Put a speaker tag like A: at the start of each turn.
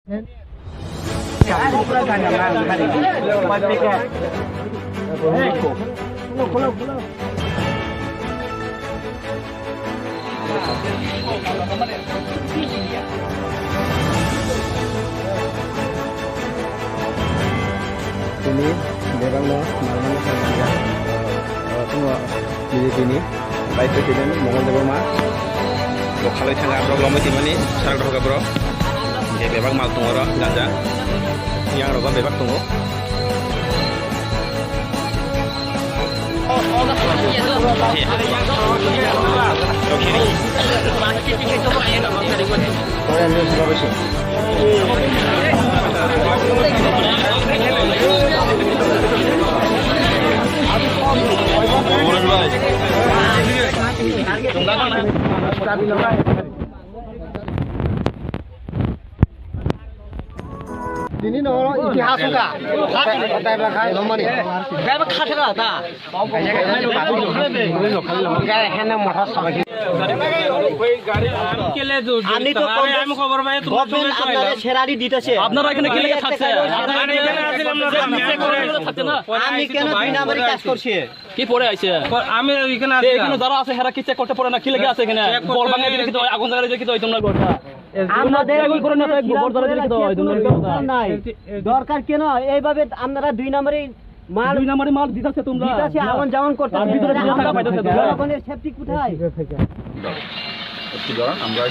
A: Ini dia lo malam kan semua di sini baik presiden mohon coba mah kalau tengah program itu mana sekarang roga bro dia bebas mal tunggu roh ganja yang roga bebas tunggu Ini no इतिहास का time रखा है नमनी गाय में खाट रहा था गाय है ना मोटा सवारी
B: কেলে দূর আমি তো আমি খবর পাই তোমার সঙ্গে আপনারা ছেড়ারি দিতেছে আপনারা এখানে কি লেগে থাকছে আপনারা এখানে আসলাম না থাকতে না
C: আমি কেন দুই নাম্বারই কাজ করছি
B: কি পড়ে আইছে আমি এখানে আছি এখানে যারা আছে হেরা কি চেক করতে পারে না কি লেগে আছে এখানে বল ভাঙা দিলে কি তো আগুন জায়গায় দেখি তো তোমরা গোটা
C: আমাদের
B: আগুন করে না গোবর ধরে দিলে কি তো তোমরা
C: নাই দরকার কেন এইভাবে আপনারা দুই নাম্বারই মাল
B: দুই নাম্বারে মাল দিতেছে তোমরা
C: দিতেছে আগুন জাউন করতে
B: ভিতরে টাকা পাইতেছে
C: সেফটি কোথায়
A: আমরা